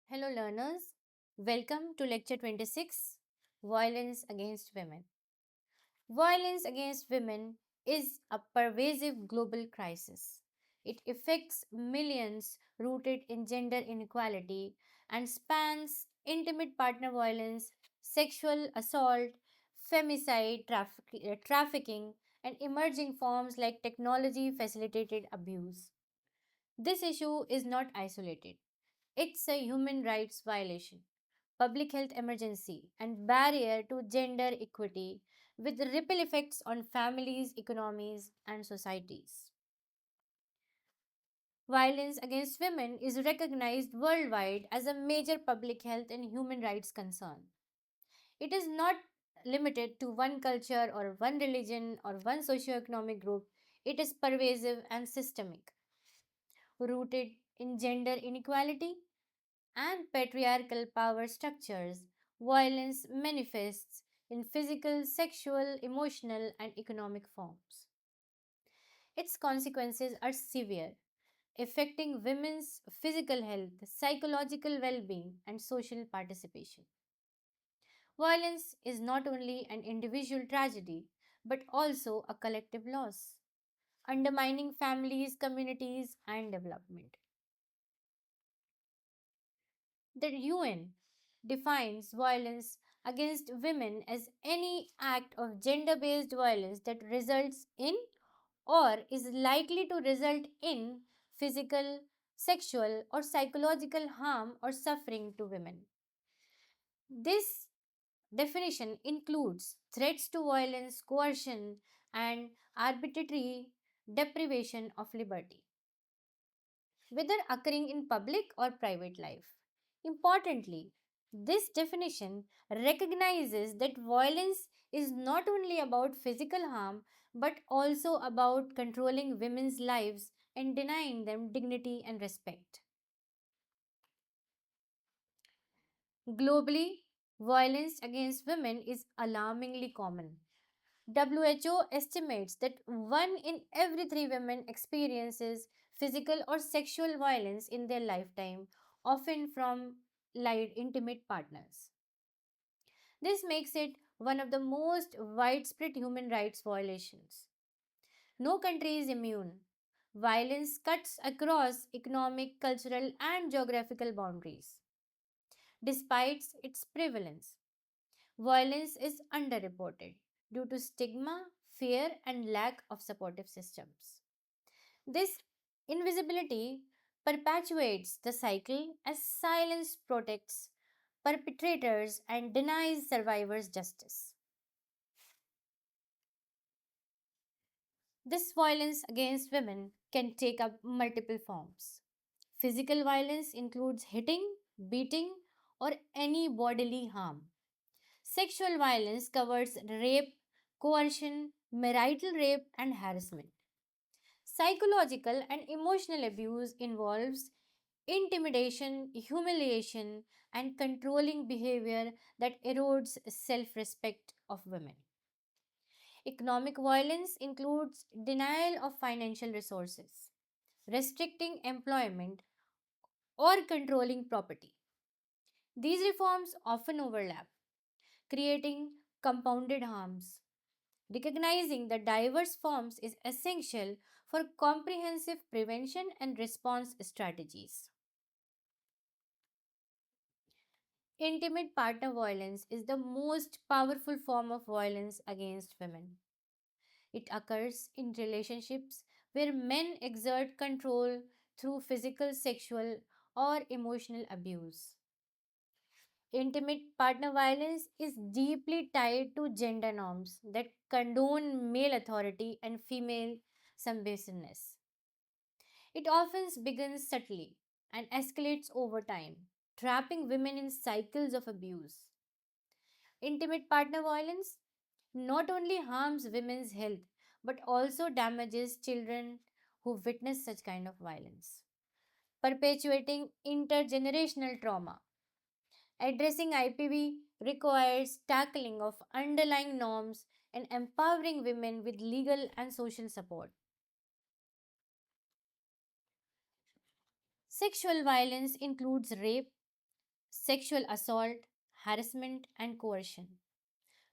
Hello, learners. Welcome to Lecture 26 Violence Against Women. Violence against women is a pervasive global crisis. It affects millions rooted in gender inequality and spans intimate partner violence, sexual assault, femicide, trafficking, and emerging forms like technology facilitated abuse. This issue is not isolated. It's a human rights violation, public health emergency, and barrier to gender equity with ripple effects on families, economies, and societies. Violence against women is recognized worldwide as a major public health and human rights concern. It is not limited to one culture or one religion or one socioeconomic group. It is pervasive and systemic, rooted in gender inequality and patriarchal power structures, violence manifests in physical, sexual, emotional, and economic forms. Its consequences are severe, affecting women's physical health, psychological well being, and social participation. Violence is not only an individual tragedy, but also a collective loss, undermining families, communities, and development. The UN defines violence against women as any act of gender based violence that results in or is likely to result in physical, sexual, or psychological harm or suffering to women. This definition includes threats to violence, coercion, and arbitrary deprivation of liberty, whether occurring in public or private life. Importantly, this definition recognizes that violence is not only about physical harm but also about controlling women's lives and denying them dignity and respect. Globally, violence against women is alarmingly common. WHO estimates that 1 in every 3 women experiences physical or sexual violence in their lifetime, often from intimate partners. This makes it one of the most widespread human rights violations. No country is immune. Violence cuts across economic, cultural, and geographical boundaries. Despite its prevalence, violence is underreported due to stigma, fear, and lack of supportive systems. This invisibility perpetuates the cycle as silence protects perpetrators and denies survivors justice. This violence against women can take up multiple forms. Physical violence includes hitting, beating, or any bodily harm. Sexual violence covers rape, coercion, marital rape, and harassment. Psychological and emotional abuse involves intimidation, humiliation, and controlling behavior that erodes self respect of women. Economic violence includes denial of financial resources, restricting employment, or controlling property. These reforms often overlap, creating compounded harms. Recognizing the diverse forms is essential for comprehensive prevention and response strategies. Intimate partner violence is the most powerful form of violence against women. It occurs in relationships where men exert control through physical, sexual, or emotional abuse. Intimate partner violence is deeply tied to gender norms that condone male authority and female submissiveness. It often begins subtly and escalates over time, trapping women in cycles of abuse. Intimate partner violence not only harms women's health but also damages children who witness such kind of violence, perpetuating intergenerational trauma. Addressing IPV requires tackling of underlying norms and empowering women with legal and social support. Sexual violence includes rape, sexual assault, harassment, and coercion.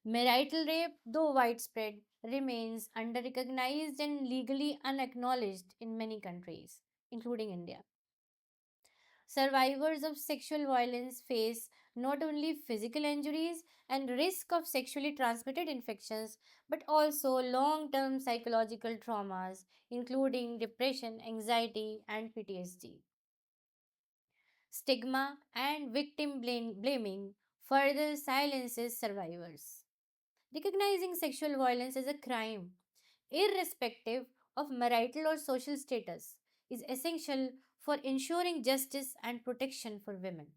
Marital rape, though widespread, remains under-recognized and legally unacknowledged in many countries, including India. Survivors of sexual violence face not only physical injuries and risk of sexually transmitted infections, but also long term psychological traumas, including depression, anxiety, and PTSD. Stigma and blaming further silences survivors. Recognizing sexual violence as a crime, irrespective of marital or social status, is essential for ensuring justice and protection for women.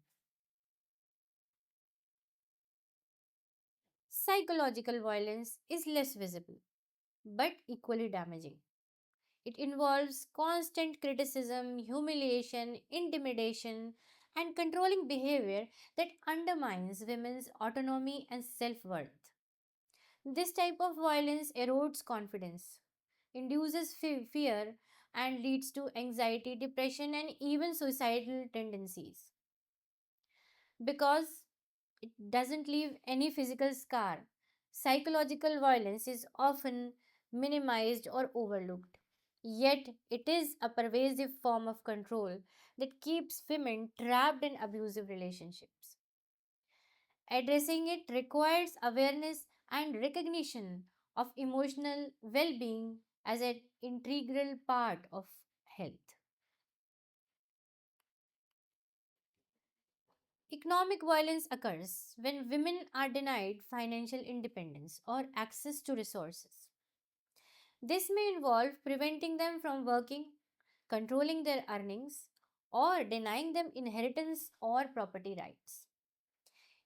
Psychological violence is less visible but equally damaging. It involves constant criticism, humiliation, intimidation, and controlling behavior that undermines women's autonomy and self worth. This type of violence erodes confidence, induces fear, and leads to anxiety, depression, and even suicidal tendencies. Because it doesn't leave any physical scar, psychological violence is often minimized or overlooked. Yet, it is a pervasive form of control that keeps women trapped in abusive relationships. Addressing it requires awareness and recognition of emotional well being as an integral part of health. Economic violence occurs when women are denied financial independence or access to resources. This may involve preventing them from working, controlling their earnings, or denying them inheritance or property rights.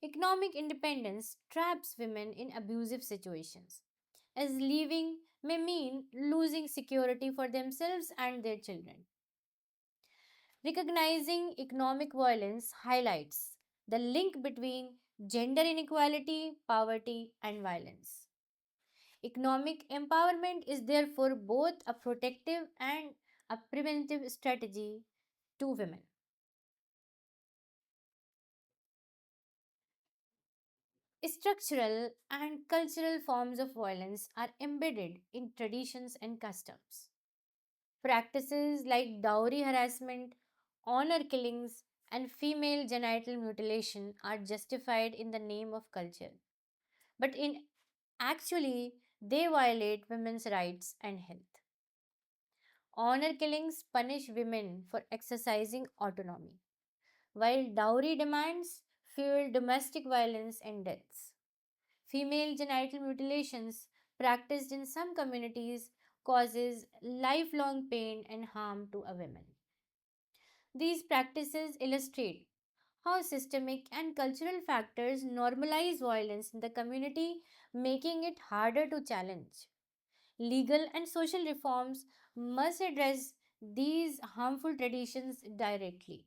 Economic independence traps women in abusive situations, as leaving may mean losing security for themselves and their children. Recognizing economic violence highlights the link between gender inequality, poverty, and violence. Economic empowerment is therefore both a protective and a preventive strategy to women. Structural and cultural forms of violence are embedded in traditions and customs. Practices like dowry harassment, honor killings, and female genital mutilation are justified in the name of culture. But in actually, they violate women's rights and health. Honor killings punish women for exercising autonomy, while dowry demands fuel domestic violence and deaths. Female genital mutilations practiced in some communities causes lifelong pain and harm to a woman. These practices illustrate how systemic and cultural factors normalize violence in the community, making it harder to challenge. Legal and social reforms must address these harmful traditions directly.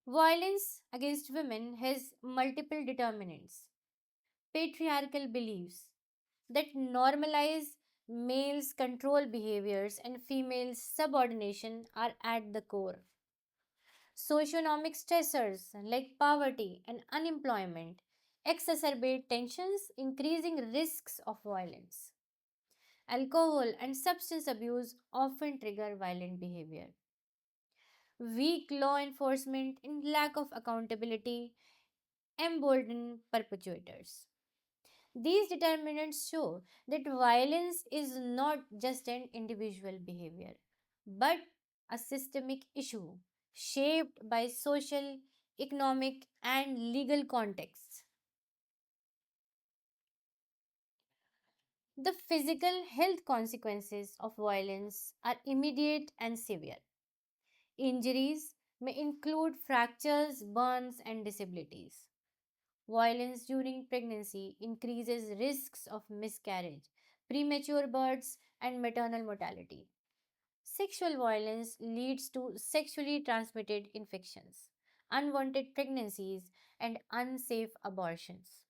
Violence against women has multiple determinants. Patriarchal beliefs that normalize males' control behaviors and females' subordination are at the core. Socioeconomic stressors like poverty and unemployment exacerbate tensions, increasing risks of violence. Alcohol and substance abuse often trigger violent behavior. Weak law enforcement and lack of accountability embolden perpetrators. These determinants show that violence is not just an individual behavior, but a systemic issue shaped by social, economic, and legal contexts. The physical health consequences of violence are immediate and severe. Injuries may include fractures, burns, and disabilities. Violence during pregnancy increases risks of miscarriage, premature births, and maternal mortality. Sexual violence leads to sexually transmitted infections, unwanted pregnancies, and unsafe abortions.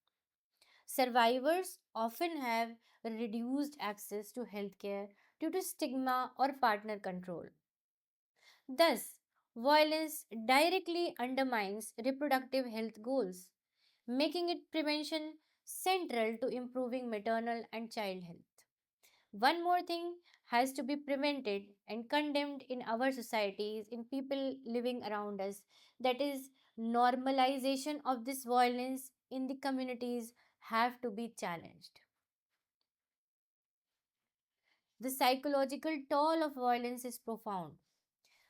Survivors often have reduced access to healthcare due to stigma or partner control. Thus, Violence directly undermines reproductive health goals, making it prevention central to improving maternal and child health. One more thing has to be prevented and condemned in our societies, in people living around us, that is, normalization of this violence in the communities have to be challenged. The psychological toll of violence is profound.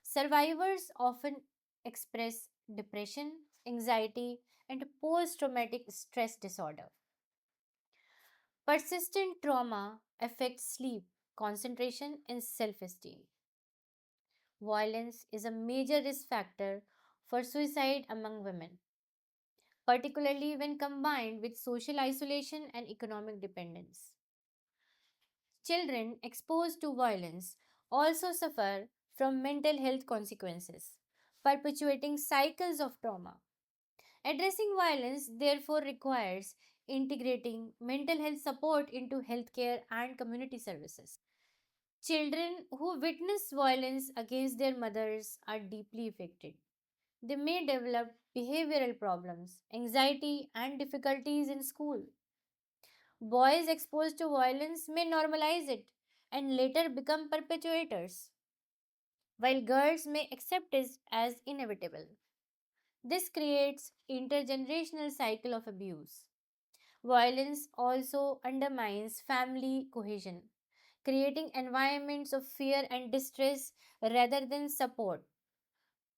Survivors often express depression, anxiety, and post traumatic stress disorder. Persistent trauma affects sleep, concentration, and self esteem. Violence is a major risk factor for suicide among women, particularly when combined with social isolation and economic dependence. Children exposed to violence also suffer from mental health consequences, perpetuating cycles of trauma. Addressing violence therefore requires integrating mental health support into healthcare and community services. Children who witness violence against their mothers are deeply affected. They may develop behavioral problems, anxiety, and difficulties in school. Boys exposed to violence may normalize it and later become perpetuators, while girls may accept it as inevitable. This creates intergenerational cycle of abuse. Violence also undermines family cohesion, creating environments of fear and distress rather than support.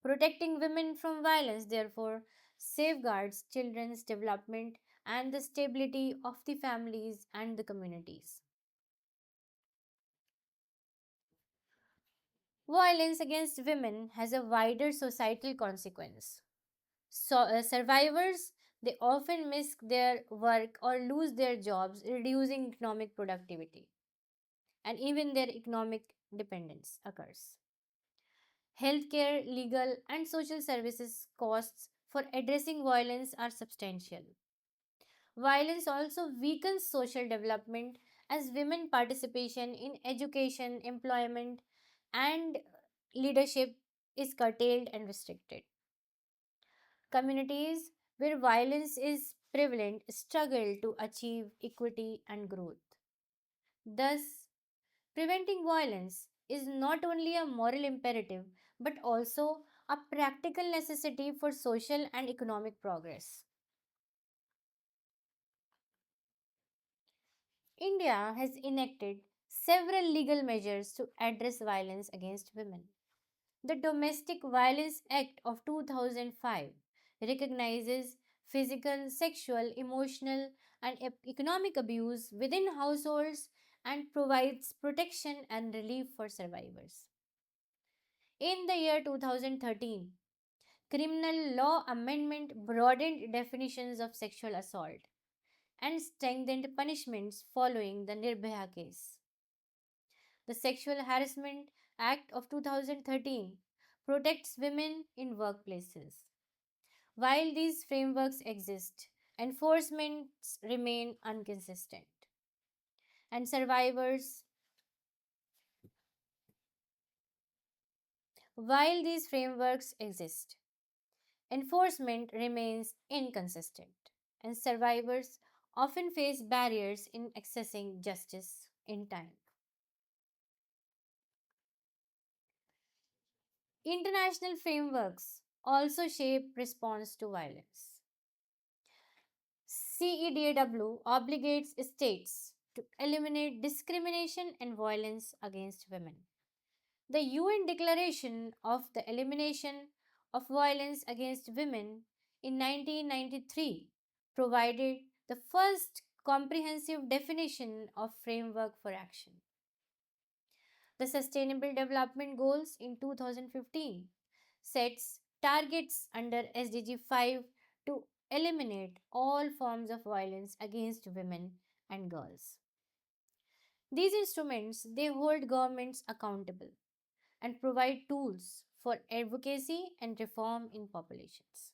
Protecting women from violence, therefore, safeguards children's development and the stability of the families and the communities. Violence against women has a wider societal consequence. Survivors, they often miss their work or lose their jobs, reducing economic productivity, and even their economic dependence occurs. Healthcare, legal, and social services costs for addressing violence are substantial. Violence also weakens social development as women participation in education, employment, and leadership is curtailed and restricted. Communities where violence is prevalent struggle to achieve equity and growth. Thus, preventing violence is not only a moral imperative but also a practical necessity for social and economic progress. India has enacted several legal measures to address violence against women. The Domestic Violence Act of 2005 recognizes physical, sexual, emotional, and economic abuse within households and provides protection and relief for survivors. In the year 2013, criminal law amendment broadened definitions of sexual assault and strengthened punishments following the Nirbhaya case. The Sexual Harassment Act of 2013 protects women in workplaces. While these frameworks exist, enforcements remain inconsistent, and survivors, while these frameworks exist, enforcement remains inconsistent, and survivors often face barriers in accessing justice in time. International frameworks also shape response to violence. CEDAW obligates states to eliminate discrimination and violence against women. The UN Declaration of the Elimination of Violence Against Women in 1993 provided the first comprehensive definition of framework for action. The Sustainable Development Goals in 2015 sets targets under SDG 5 to eliminate all forms of violence against women and girls. These instruments they hold governments accountable and provide tools for advocacy and reform in populations.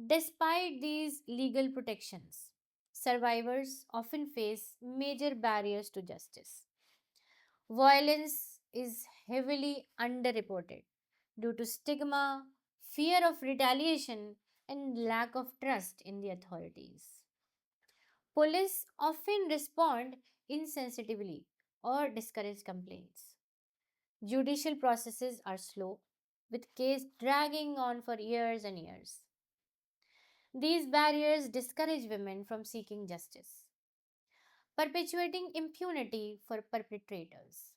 Despite these legal protections, survivors often face major barriers to justice. Violence is heavily underreported due to stigma, fear of retaliation, and lack of trust in the authorities. Police often respond insensitively or discourage complaints. Judicial processes are slow, with case dragging on for years and years. These barriers discourage women from seeking justice, perpetuating impunity for perpetrators.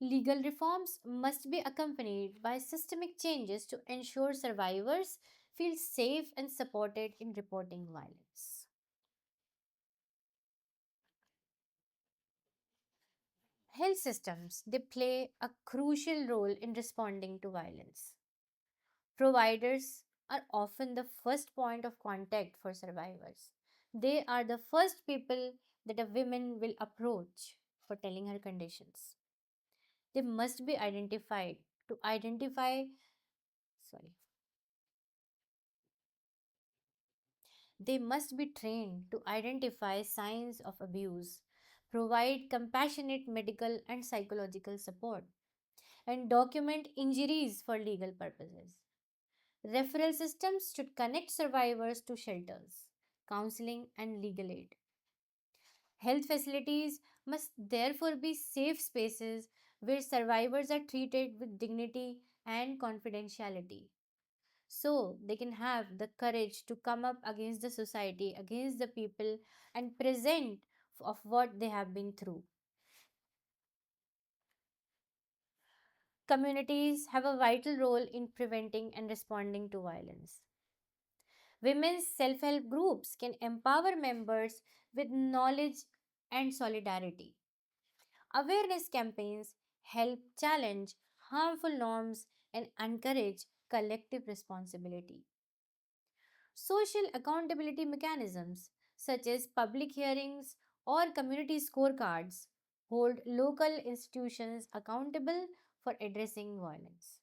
Legal reforms must be accompanied by systemic changes to ensure survivors feel safe and supported in reporting violence. Health systems they play a crucial role in responding to violence. Providers are often the first point of contact for survivors. They are the first people that a woman will approach for telling her conditions. They must be identified to identify sorry They must be trained to identify signs of abuse, provide compassionate medical and psychological support, and document injuries for legal purposes. Referral systems should connect survivors to shelters, counseling, and legal aid. Health facilities must therefore be safe spaces where survivors are treated with dignity and confidentiality so they can have the courage to come up against the society, against the people, and present of what they have been through. Communities have a vital role in preventing and responding to violence. Women's self help groups can empower members with knowledge and solidarity. Awareness campaigns help challenge harmful norms and encourage collective responsibility. Social accountability mechanisms, such as public hearings or community scorecards, hold local institutions accountable for addressing violence.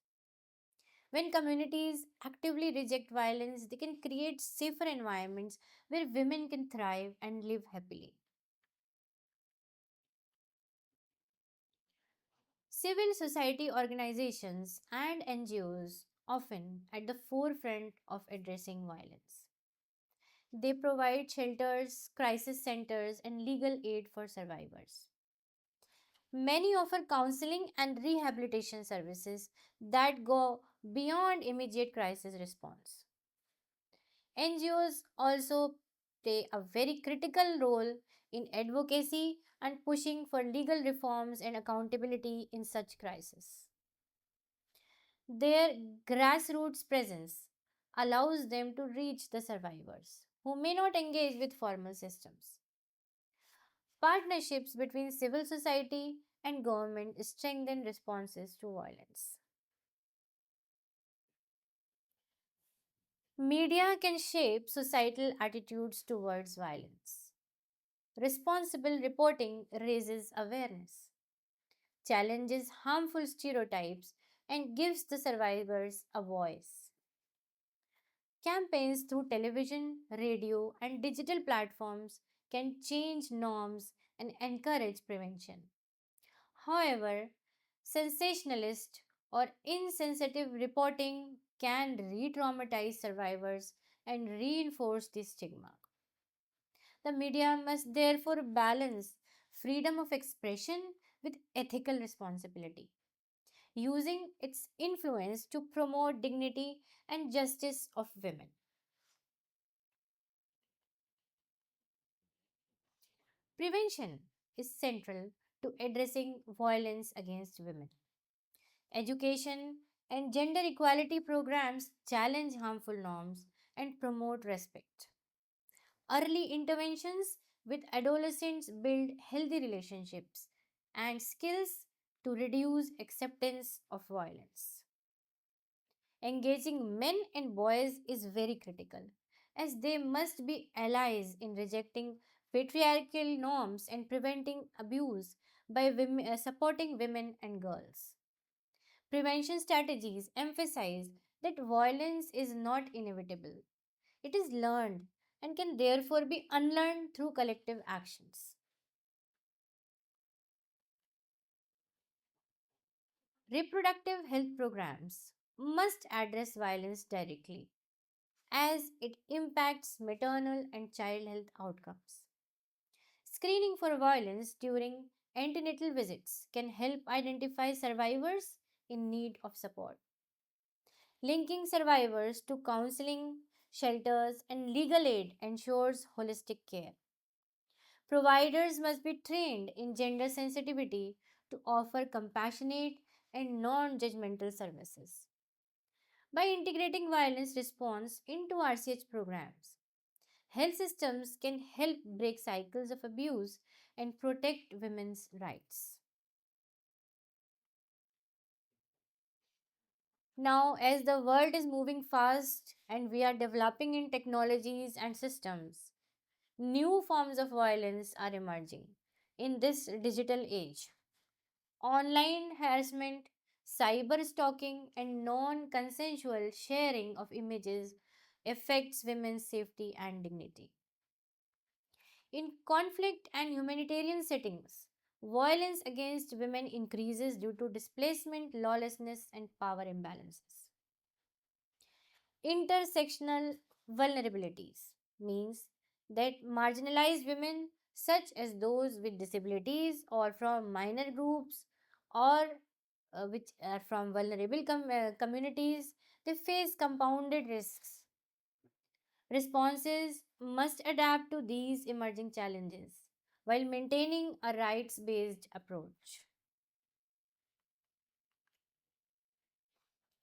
When communities actively reject violence, they can create safer environments where women can thrive and live happily. Civil society organizations and NGOs often at the forefront of addressing violence. They provide shelters, crisis centers, and legal aid for survivors. Many offer counseling and rehabilitation services that go beyond immediate crisis response. NGOs also play a very critical role in advocacy and pushing for legal reforms and accountability in such crises. Their grassroots presence allows them to reach the survivors who may not engage with formal systems. Partnerships between civil society and government strengthen responses to violence. Media can shape societal attitudes towards violence. Responsible reporting raises awareness, challenges harmful stereotypes, and gives the survivors a voice. Campaigns through television, radio, and digital platforms can change norms and encourage prevention. However, sensationalist or insensitive reporting can re traumatize survivors and reinforce the stigma. The media must therefore balance freedom of expression with ethical responsibility, using its influence to promote dignity and justice of women. Prevention is central to addressing violence against women. Education and gender equality programs challenge harmful norms and promote respect. Early interventions with adolescents build healthy relationships and skills to reduce acceptance of violence. Engaging men and boys is very critical as they must be allies in rejecting patriarchal norms and preventing abuse by supporting women and girls. Prevention strategies emphasize that violence is not inevitable, it is learned and can therefore be unlearned through collective actions. Reproductive health programs must address violence directly as it impacts maternal and child health outcomes. Screening for violence during antenatal visits can help identify survivors in need of support. Linking survivors to counseling, shelters, and legal aid ensures holistic care. Providers must be trained in gender sensitivity to offer compassionate and non judgmental services. By integrating violence response into RCH programs, health systems can help break cycles of abuse and protect women's rights. Now, as the world is moving fast and we are developing in technologies and systems, new forms of violence are emerging in this digital age. Online harassment, cyber stalking, and non consensual sharing of images affects women's safety and dignity. In conflict and humanitarian settings, violence against women increases due to displacement, lawlessness, and power imbalances. Intersectional vulnerabilities means that marginalized women, such as those with disabilities or from minor groups or which are from vulnerable communities, they face compounded risks. Responses must adapt to these emerging challenges while maintaining a rights based approach.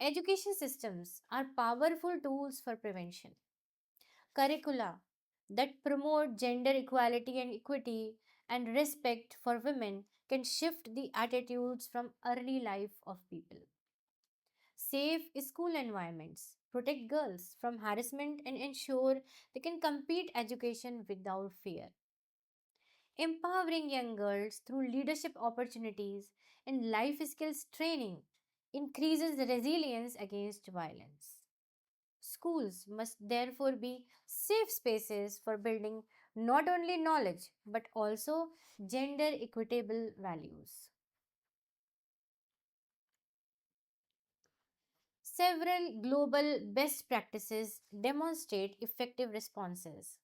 Education systems are powerful tools for prevention. Curricula that promote gender equality and equity and respect for women can shift the attitudes from early life of people. Safe school environments protect girls from harassment and ensure they can complete education without fear. Empowering young girls through leadership opportunities and life skills training increases resilience against violence. Schools must therefore be safe spaces for building not only knowledge but also gender equitable values. Several global best practices demonstrate effective responses.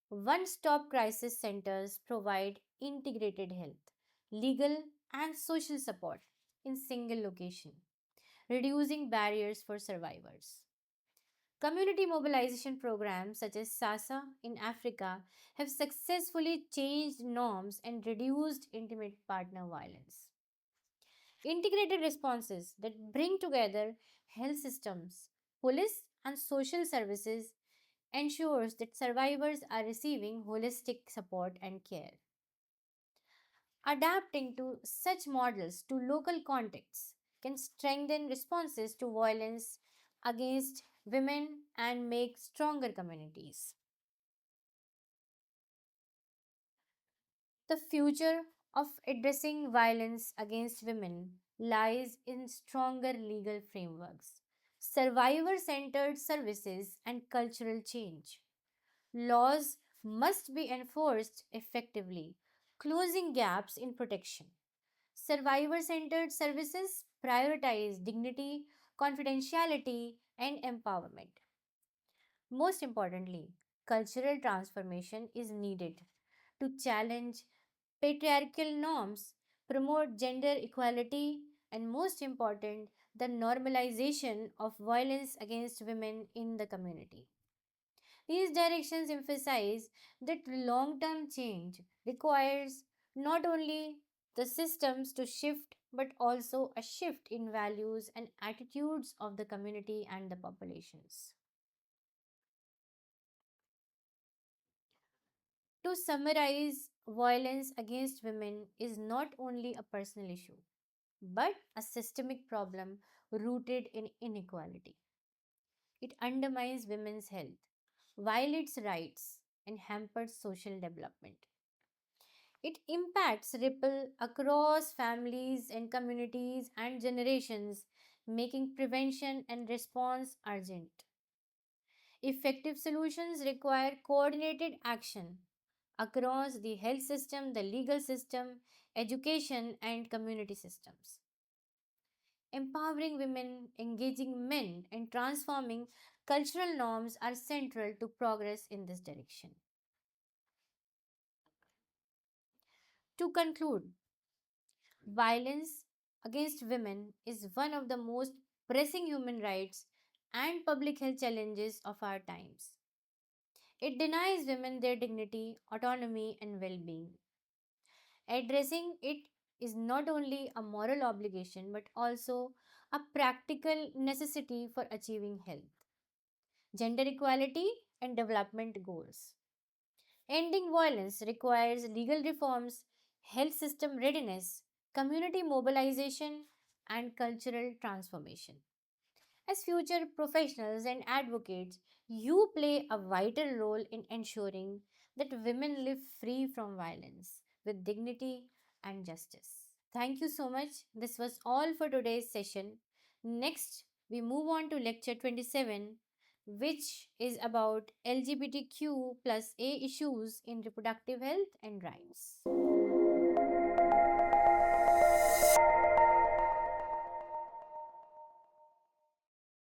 One stop crisis centers provide integrated health, legal, and social support in single location, reducing barriers for survivors. Community mobilization programs such as SASA in Africa have successfully changed norms and reduced intimate partner violence. Integrated responses that bring together health systems, police, and social services ensures that survivors are receiving holistic support and care. Adapting to such models to local contexts can strengthen responses to violence against women and make stronger communities. The future of addressing violence against women lies in stronger legal frameworks, survivor centered services, and cultural change. Laws must be enforced effectively, closing gaps in protection. Survivor centered services prioritize dignity, confidentiality, and empowerment. Most importantly, cultural transformation is needed to challenge patriarchal norms, promote gender equality, and most important, the normalization of violence against women in the community. These directions emphasize that long term change requires not only the systems to shift but also a shift in values and attitudes of the community and the populations. To summarize, violence against women is not only a personal issue but a systemic problem rooted in inequality. It undermines women's health, violates rights, and hampers social development. It impacts ripple across families and communities and generations, making prevention and response urgent. Effective solutions require coordinated action across the health system, the legal system, education, and community systems. Empowering women, engaging men, and transforming cultural norms are central to progress in this direction. To conclude, violence against women is one of the most pressing human rights and public health challenges of our times. It denies women their dignity, autonomy, and well being. Addressing it is not only a moral obligation but also a practical necessity for achieving health, gender equality, and development goals. Ending violence requires legal reforms, health system readiness, community mobilization, and cultural transformation. As future professionals and advocates, you play a vital role in ensuring that women live free from violence with dignity and justice. Thank you so much. This was all for today's session. Next, we move on to lecture 27, which is about LGBTQ plus A issues in reproductive health and rights.